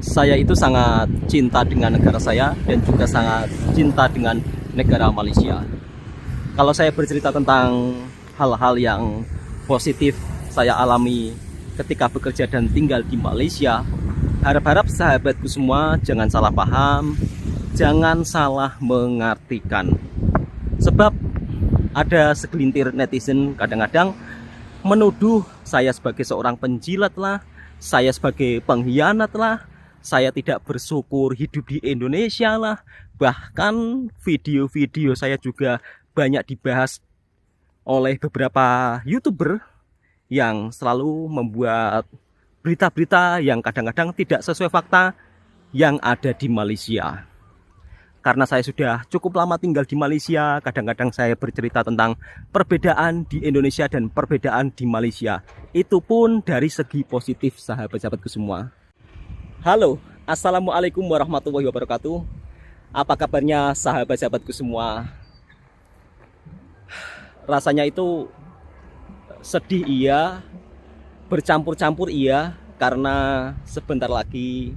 Saya itu sangat cinta dengan negara saya dan juga sangat cinta dengan negara Malaysia. Kalau saya bercerita tentang hal-hal yang positif saya alami ketika bekerja dan tinggal di Malaysia, harap-harap sahabatku semua jangan salah paham, jangan salah mengartikan. Sebab ada segelintir netizen kadang-kadang menuduh saya sebagai seorang penjilat lah, saya sebagai pengkhianat lah, saya tidak bersyukur hidup di Indonesia lah. Bahkan video-video saya juga banyak dibahas oleh beberapa YouTuber yang selalu membuat berita-berita yang kadang-kadang tidak sesuai fakta yang ada di Malaysia. Karena saya sudah cukup lama tinggal di Malaysia, kadang-kadang saya bercerita tentang perbedaan di Indonesia dan perbedaan di Malaysia. Itu pun dari segi positif, sahabat-sahabatku semua. Halo, assalamualaikum warahmatullahi wabarakatuh. Apa kabarnya sahabat-sahabatku semua? Rasanya itu sedih iya, bercampur-campur iya, karena sebentar lagi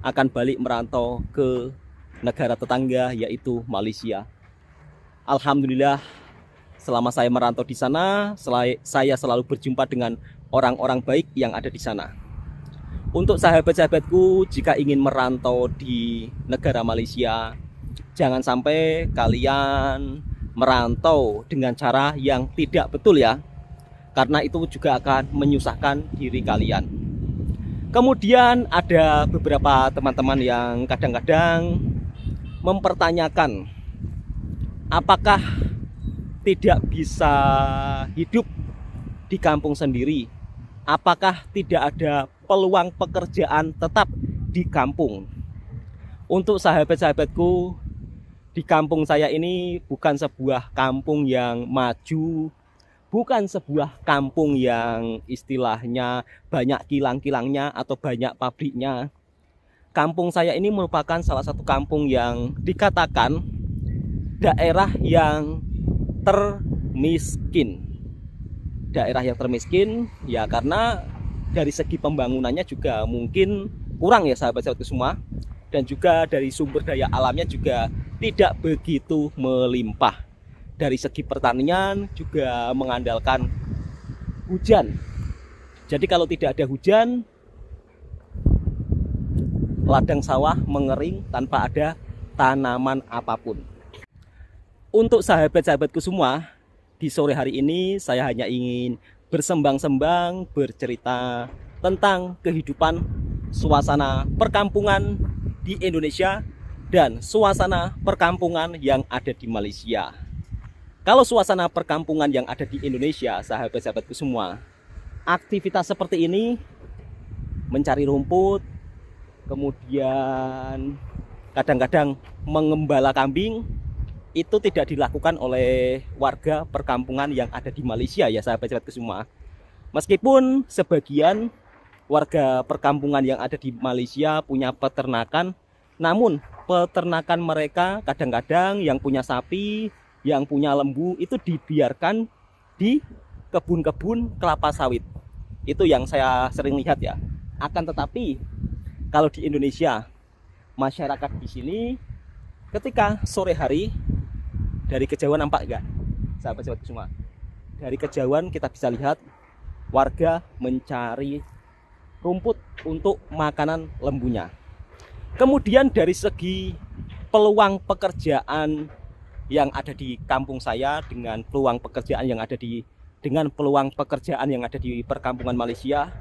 akan balik merantau ke negara tetangga yaitu Malaysia. Alhamdulillah, selama saya merantau di sana, saya selalu berjumpa dengan orang-orang baik yang ada di sana. Untuk sahabat-sahabatku, jika ingin merantau di negara Malaysia, jangan sampai kalian merantau dengan cara yang tidak betul ya, karena itu juga akan menyusahkan diri kalian. Kemudian ada beberapa teman-teman yang kadang-kadang mempertanyakan apakah tidak bisa hidup di kampung sendiri, apakah tidak ada peluang pekerjaan tetap di kampung. Untuk sahabat-sahabatku, di kampung saya ini bukan sebuah kampung yang maju, bukan sebuah kampung yang istilahnya banyak kilang-kilangnya atau banyak pabriknya. Kampung saya ini merupakan salah satu kampung yang dikatakan daerah yang termiskin. Daerah yang termiskin ya karena dari segi pembangunannya juga mungkin kurang ya sahabat-sahabatku semua. Dan juga dari sumber daya alamnya juga tidak begitu melimpah. Dari segi pertanian juga mengandalkan hujan. Jadi kalau tidak ada hujan, ladang sawah mengering tanpa ada tanaman apapun. Untuk sahabat-sahabatku semua, di sore hari ini saya hanya ingin bersembang-sembang bercerita tentang kehidupan suasana perkampungan di Indonesia dan suasana perkampungan yang ada di Malaysia. Kalau suasana perkampungan yang ada di Indonesia, sahabat-sahabatku semua, aktivitas seperti ini mencari rumput, kemudian kadang-kadang mengembala kambing, itu tidak dilakukan oleh warga perkampungan yang ada di Malaysia ya sahabat-sahabatku semua. Meskipun sebagian warga perkampungan yang ada di Malaysia punya peternakan, namun peternakan mereka kadang-kadang yang punya sapi, yang punya lembu itu dibiarkan di kebun-kebun kelapa sawit. Itu yang saya sering lihat ya. Akan tetapi kalau di Indonesia, masyarakat di sini ketika sore hari, dari kejauhan nampak enggak sahabat-sahabatku semua? Dari kejauhan kita bisa lihat warga mencari rumput untuk makanan lembunya. Kemudian dari segi peluang pekerjaan yang ada di kampung saya dengan peluang pekerjaan yang ada di perkampungan Malaysia,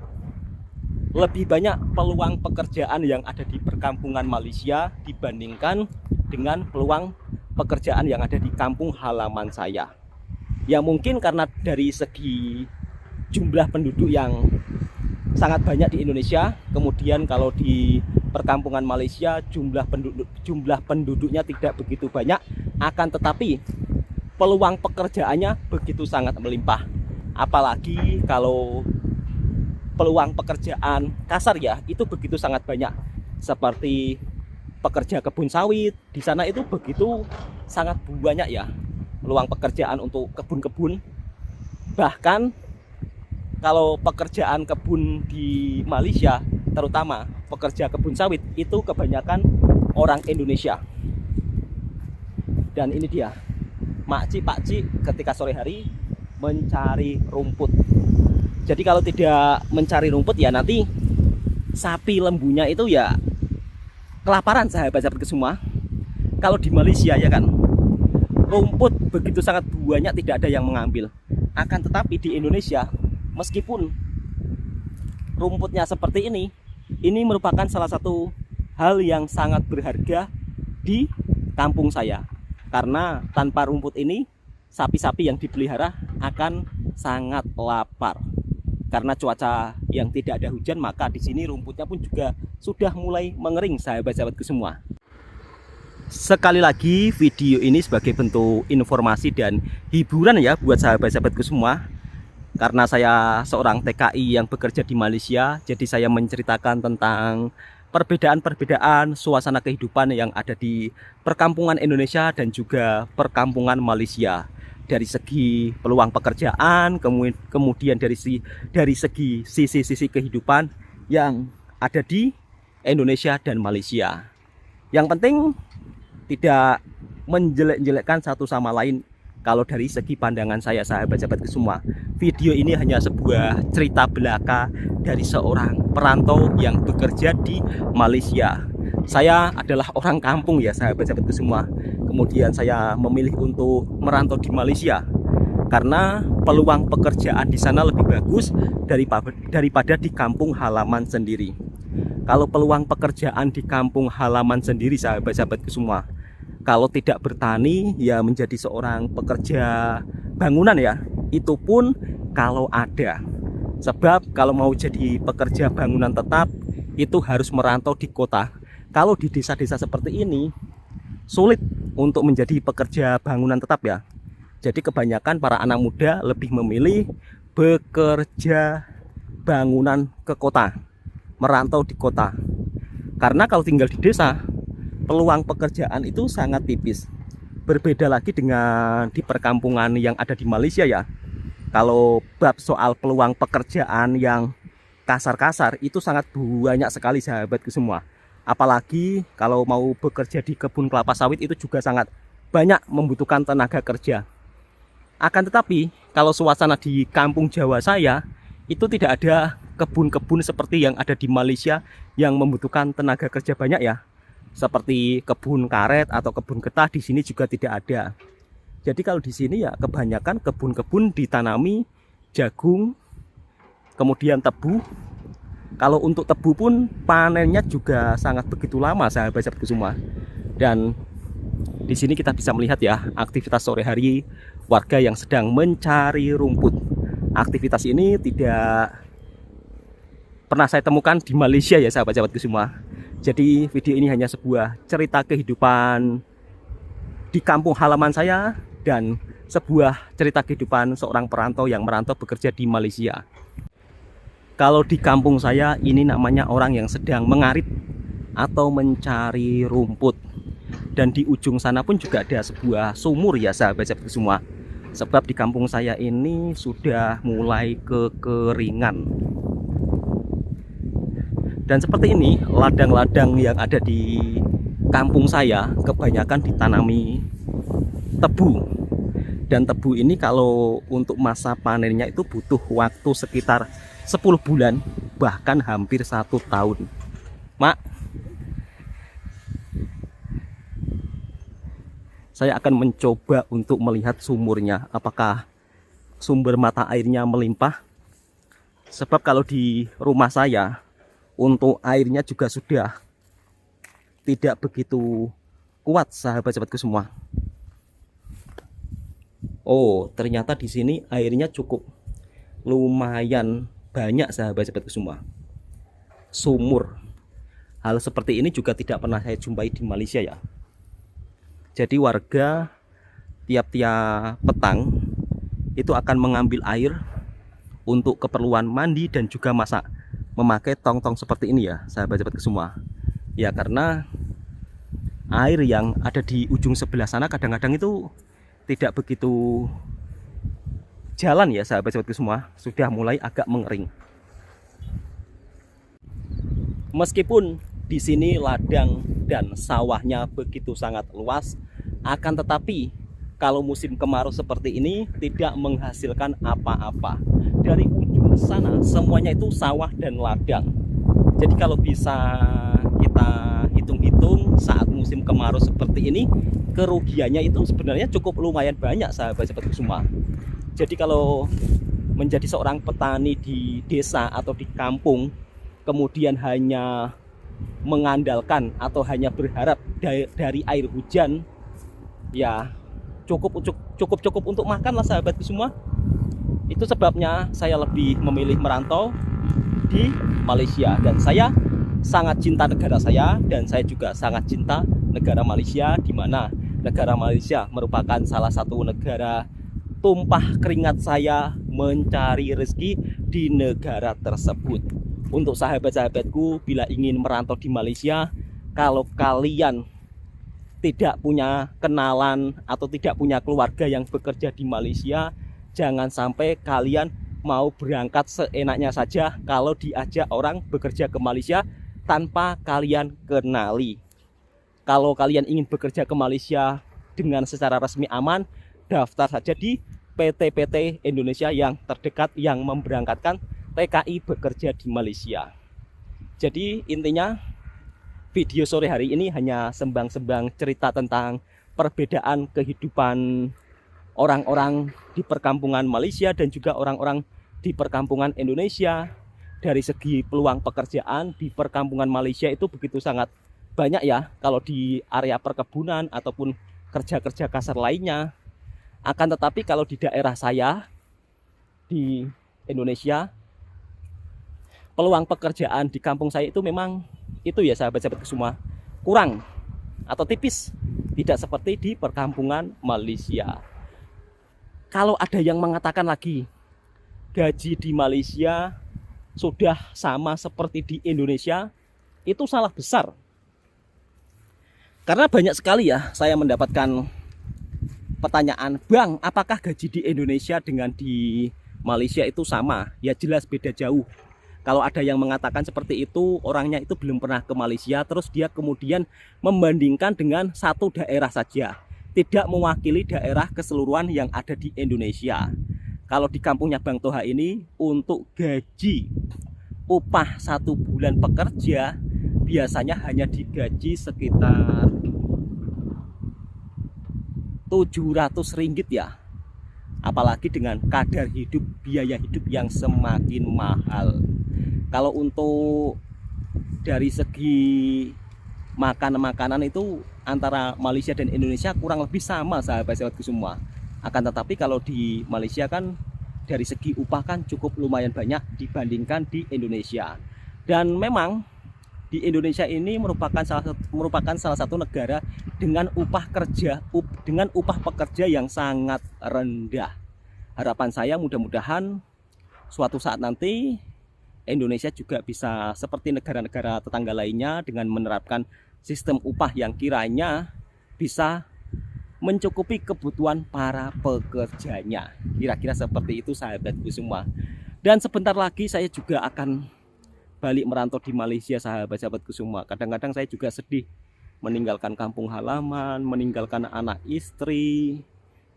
lebih banyak peluang pekerjaan yang ada di perkampungan Malaysia dibandingkan dengan peluang pekerjaan yang ada di kampung halaman saya. Ya mungkin karena dari segi jumlah penduduk yang sangat banyak di Indonesia, kemudian kalau di perkampungan Malaysia jumlah penduduknya tidak begitu banyak, akan tetapi peluang pekerjaannya begitu sangat melimpah. Apalagi kalau peluang pekerjaan kasar ya itu begitu sangat banyak, seperti pekerja kebun sawit di sana itu begitu sangat banyak ya peluang pekerjaan untuk kebun-kebun. Bahkan kalau pekerjaan kebun di Malaysia, terutama pekerja kebun sawit itu kebanyakan orang Indonesia. Dan ini dia, makcik pakcik ketika sore hari mencari rumput. Jadi kalau tidak mencari rumput ya nanti sapi lembunya itu ya kelaparan, sahabat-sahabatku semua. Kalau di Malaysia ya kan, rumput begitu sangat banyak, tidak ada yang mengambil. Akan tetapi di Indonesia, meskipun rumputnya seperti ini merupakan salah satu hal yang sangat berharga di kampung saya. Karena tanpa rumput ini, sapi-sapi yang dipelihara akan sangat lapar. Karena cuaca yang tidak ada hujan, maka di sini rumputnya pun juga sudah mulai mengering, sahabat-sahabatku semua. Sekali lagi video ini sebagai bentuk informasi dan hiburan ya buat sahabat-sahabatku semua. Karena saya seorang TKI yang bekerja di Malaysia, jadi saya menceritakan tentang perbedaan-perbedaan suasana kehidupan yang ada di perkampungan Indonesia dan juga perkampungan Malaysia. Dari segi peluang pekerjaan, kemudian dari segi sisi-sisi kehidupan yang ada di Indonesia dan Malaysia. Yang penting tidak menjelek-jelekkan satu sama lain. Kalau dari segi pandangan saya, sahabat-sahabatku semua, video ini hanya sebuah cerita belaka dari seorang perantau yang bekerja di Malaysia. Saya adalah orang kampung ya, sahabat-sahabatku semua. Kemudian saya memilih untuk merantau di Malaysia karena peluang pekerjaan di sana lebih bagus daripada di kampung halaman sendiri. Kalau peluang pekerjaan di kampung halaman sendiri, sahabat-sahabatku semua, kalau tidak bertani ya menjadi seorang pekerja bangunan ya, itu pun kalau ada. Sebab kalau mau jadi pekerja bangunan tetap itu harus merantau di kota. Kalau di desa-desa seperti ini sulit untuk menjadi pekerja bangunan tetap ya. Jadi kebanyakan para anak muda lebih memilih bekerja bangunan ke kota, merantau di kota. Karena kalau tinggal di desa, peluang pekerjaan itu sangat tipis. Berbeda lagi dengan di perkampungan yang ada di Malaysia ya. Kalau bab soal peluang pekerjaan yang kasar-kasar itu sangat banyak sekali, sahabatku semua. Apalagi kalau mau bekerja di kebun kelapa sawit itu juga sangat banyak membutuhkan tenaga kerja. Akan tetapi kalau suasana di kampung Jawa saya itu tidak ada kebun-kebun seperti yang ada di Malaysia yang membutuhkan tenaga kerja banyak ya. Seperti kebun karet atau kebun getah di sini juga tidak ada. Jadi kalau di sini ya kebanyakan kebun-kebun ditanami jagung, kemudian tebu. Kalau untuk tebu pun panennya juga sangat begitu lama, sahabat-sahabatku semua. Dan di sini kita bisa melihat ya aktivitas sore hari warga yang sedang mencari rumput. Aktivitas ini tidak pernah saya temukan di Malaysia ya, sahabat-sahabatku semua. Jadi video ini hanya sebuah cerita kehidupan di kampung halaman saya dan sebuah cerita kehidupan seorang perantau yang merantau bekerja di Malaysia. Kalau di kampung saya ini namanya orang yang sedang mengarit atau mencari rumput. Dan di ujung sana pun juga ada sebuah sumur ya, sahabat-sahabatku semua. Sebab di kampung saya ini sudah mulai kekeringan. Dan seperti ini ladang-ladang yang ada di kampung saya kebanyakan ditanami tebu. Dan tebu ini kalau untuk masa panennya itu butuh waktu sekitar 10 bulan, bahkan hampir 1 tahun. Mak, saya akan mencoba untuk melihat sumurnya, apakah sumber mata airnya melimpah. Sebab kalau di rumah saya untuk airnya juga sudah tidak begitu kuat, sahabat-sahabatku semua. Oh, ternyata di sini airnya cukup lumayan banyak, sahabat-sahabatku semua. Sumur. Hal seperti ini juga tidak pernah saya jumpai di Malaysia ya. Jadi warga tiap-tiap petang itu akan mengambil air untuk keperluan mandi dan juga masak, memakai tong-tong seperti ini ya, sahabat-sahabatku semua. Ya karena air yang ada di ujung sebelah sana kadang-kadang itu tidak begitu jalan ya, sahabat-sahabatku semua, sudah mulai agak mengering. Meskipun di sini ladang dan sawahnya begitu sangat luas, akan tetapi kalau musim kemarau seperti ini tidak menghasilkan apa-apa. Dari ujung sana semuanya itu sawah dan ladang. Jadi kalau bisa kita hitung-hitung saat musim kemarau seperti ini, kerugiannya itu sebenarnya cukup lumayan banyak sahabat-sahabatku semua. Jadi kalau menjadi seorang petani di desa atau di kampung, kemudian hanya mengandalkan atau hanya berharap dari air hujan, ya cukup untuk makan lah sahabatku semua. Itu sebabnya saya lebih memilih merantau di Malaysia, dan saya sangat cinta negara saya, dan saya juga sangat cinta negara Malaysia, di mana negara Malaysia merupakan salah satu negara tumpah keringat saya mencari rezeki di negara tersebut. Untuk sahabat-sahabatku, bila ingin merantau di Malaysia, kalau kalian tidak punya kenalan atau tidak punya keluarga yang bekerja di Malaysia, jangan sampai kalian mau berangkat seenaknya saja kalau diajak orang bekerja ke Malaysia tanpa kalian kenali. Kalau kalian ingin bekerja ke Malaysia dengan secara resmi aman, daftar saja di PT-PT Indonesia yang terdekat yang memberangkatkan TKI bekerja di Malaysia. Jadi intinya video sore hari ini hanya sembang-sembang cerita tentang perbedaan kehidupan orang-orang di perkampungan Malaysia dan juga orang-orang di perkampungan Indonesia. Dari segi peluang pekerjaan di perkampungan Malaysia itu begitu sangat banyak ya, kalau di area perkebunan ataupun kerja-kerja kasar lainnya. Akan tetapi kalau di daerah saya di Indonesia, peluang pekerjaan di kampung saya itu memang itu ya sahabat-sahabat semua, kurang atau tipis, tidak seperti di perkampungan Malaysia. Kalau ada yang mengatakan lagi gaji di Malaysia sudah sama seperti di Indonesia, itu salah besar. Karena banyak sekali ya saya mendapatkan pertanyaan, "Bang, apakah gaji di Indonesia dengan di Malaysia itu sama?" Ya jelas beda jauh. Kalau ada yang mengatakan seperti itu, orangnya itu belum pernah ke Malaysia, terus dia kemudian membandingkan dengan satu daerah saja, tidak mewakili daerah keseluruhan yang ada di Indonesia. Kalau di kampungnya Bang Toha ini, untuk gaji upah 1 bulan pekerja biasanya hanya digaji sekitar 700 ringgit ya. Apalagi dengan kadar hidup, biaya hidup yang semakin mahal. Kalau untuk dari segi makanan itu antara Malaysia dan Indonesia kurang lebih sama sahabat-sahabatku semua. Akan tetapi kalau di Malaysia kan dari segi upah kan cukup lumayan banyak dibandingkan di Indonesia. Dan memang di Indonesia ini merupakan salah satu negara dengan upah pekerja yang sangat rendah. Harapan saya mudah-mudahan suatu saat nanti Indonesia juga bisa seperti negara-negara tetangga lainnya dengan menerapkan sistem upah yang kiranya bisa mencukupi kebutuhan para pekerjanya. Kira-kira seperti itu sahabatku semua. Dan sebentar lagi saya juga akan balik merantau di Malaysia sahabat-sahabatku semua. Kadang-kadang saya juga sedih meninggalkan kampung halaman, meninggalkan anak istri,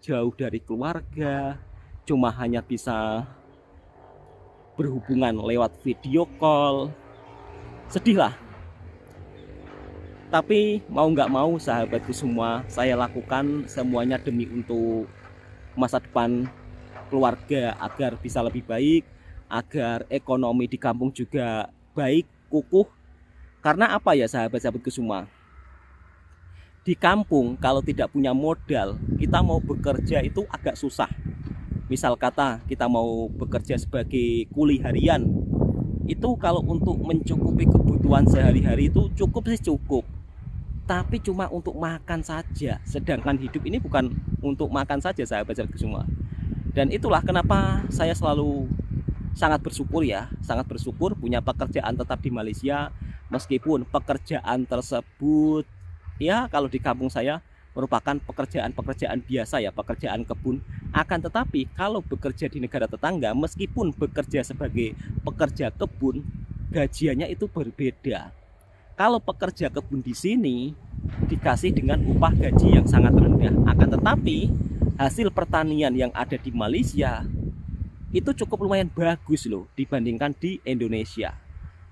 jauh dari keluarga, cuma hanya bisa berhubungan lewat video call. Sedih lah. Tapi mau nggak mau sahabatku semua, saya lakukan semuanya demi untuk masa depan keluarga agar bisa lebih baik, agar ekonomi di kampung juga baik, kukuh. Karena apa ya sahabat-sahabatku semua, di kampung kalau tidak punya modal, kita mau bekerja itu agak susah. Misal kata kita mau bekerja sebagai kuli harian, itu kalau untuk mencukupi kebutuhan sehari-hari itu cukup sih cukup, tapi cuma untuk makan saja. Sedangkan hidup ini bukan untuk makan saja sahabat-sahabatku semua. Dan itulah kenapa saya selalu sangat bersyukur punya pekerjaan tetap di Malaysia. Meskipun pekerjaan tersebut ya kalau di kampung saya merupakan pekerjaan biasa ya, pekerjaan kebun. Akan tetapi kalau bekerja di negara tetangga, meskipun bekerja sebagai pekerja kebun, gajiannya itu berbeda. Kalau pekerja kebun di sini dikasih dengan upah gaji yang sangat rendah, akan tetapi hasil pertanian yang ada di Malaysia itu cukup lumayan bagus loh dibandingkan di Indonesia.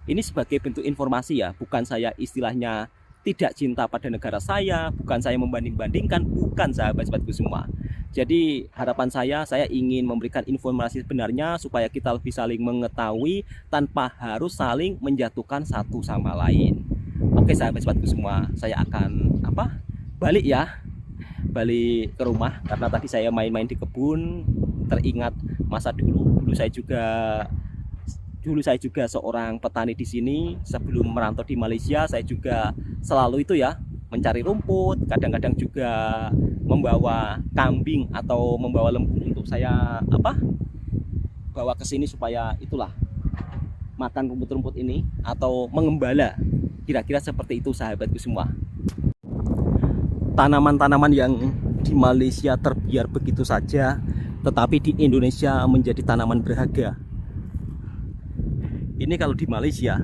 Ini sebagai bentuk informasi ya, bukan saya istilahnya tidak cinta pada negara saya, bukan saya membanding-bandingkan, bukan sahabat-sahabatku semua. Jadi harapan saya ingin memberikan informasi sebenarnya supaya kita lebih saling mengetahui tanpa harus saling menjatuhkan satu sama lain. Oke sahabat-sahabatku semua, saya akan balik ya, balik ke rumah karena tadi saya main-main di kebun, teringat masa dulu saya juga seorang petani di sini. Sebelum merantau di Malaysia saya juga selalu itu ya, mencari rumput, kadang-kadang juga membawa kambing atau membawa lembu untuk saya bawa ke sini supaya itulah makan rumput-rumput ini atau mengembala. Kira-kira seperti itu sahabatku semua. Tanaman-tanaman yang di Malaysia terbiar begitu saja, tetapi di Indonesia menjadi tanaman berharga. Ini kalau di Malaysia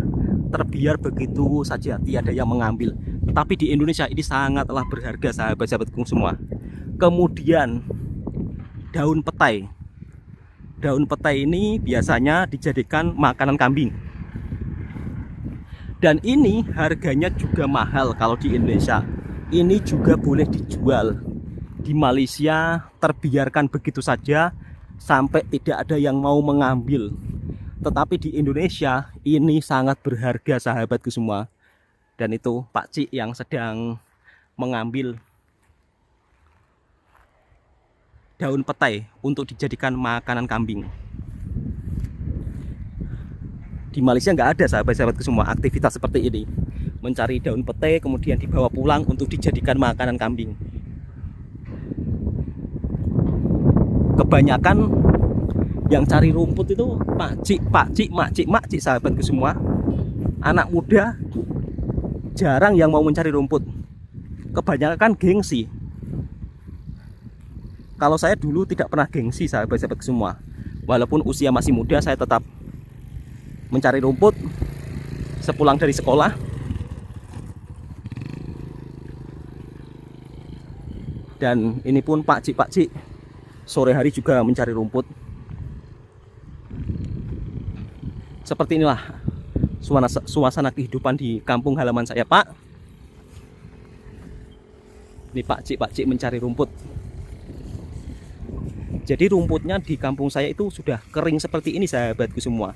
terbiar begitu saja, tiada yang mengambil. Tetapi di Indonesia ini sangatlah berharga sahabat-sahabatku semua. Kemudian daun petai. Daun petai ini biasanya dijadikan makanan kambing. Dan ini harganya juga mahal kalau di Indonesia. Ini juga boleh dijual. Di Malaysia terbiarkan begitu saja sampai tidak ada yang mau mengambil. Tetapi di Indonesia ini sangat berharga sahabatku semua. Dan itu Pak Cik yang sedang mengambil daun petai untuk dijadikan makanan kambing. Di Malaysia nggak ada sahabat-sahabatku semua aktivitas seperti ini. Mencari daun petai kemudian dibawa pulang untuk dijadikan makanan kambing. Kebanyakan yang cari rumput itu pakcik, makcik sahabatku semua. Anak muda jarang yang mau mencari rumput. Kebanyakan gengsi. Kalau saya dulu tidak pernah gengsi sahabat-sahabatku semua. Walaupun usia masih muda, saya tetap mencari rumput sepulang dari sekolah. Dan ini pun pakcik sore hari juga mencari rumput. Seperti inilah suasana kehidupan di kampung halaman saya, Pak. Ini pakcik mencari rumput. Jadi rumputnya di kampung saya itu sudah kering seperti ini sahabatku semua.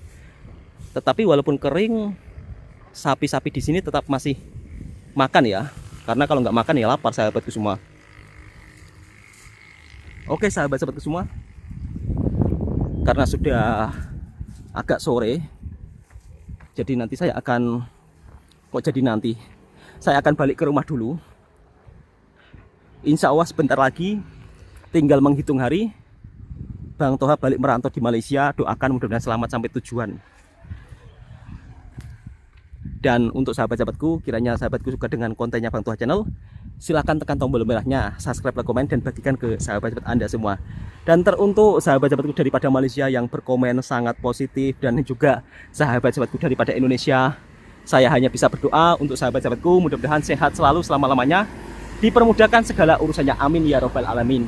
Tetapi walaupun kering, sapi-sapi di sini tetap masih makan ya. Karena kalau nggak makan ya lapar sahabatku semua. Oke sahabat-sahabatku semua, karena sudah agak sore, jadi nanti saya akan saya akan balik ke rumah dulu. Insya Allah sebentar lagi, tinggal menghitung hari, Bang Toha balik merantau di Malaysia. Doakan mudah-mudahan selamat sampai tujuan. Dan untuk sahabat-sahabatku, kiranya sahabatku suka dengan kontennya Bang Toha Channel, silahkan tekan tombol merahnya, subscribe, like, komen, dan bagikan ke sahabat-sahabat Anda semua. Dan teruntuk sahabat-sahabatku daripada Malaysia yang berkomen sangat positif, dan juga sahabat-sahabatku daripada Indonesia, saya hanya bisa berdoa untuk sahabat-sahabatku mudah-mudahan sehat selalu selama-lamanya, dipermudahkan segala urusannya, amin ya robbal alamin.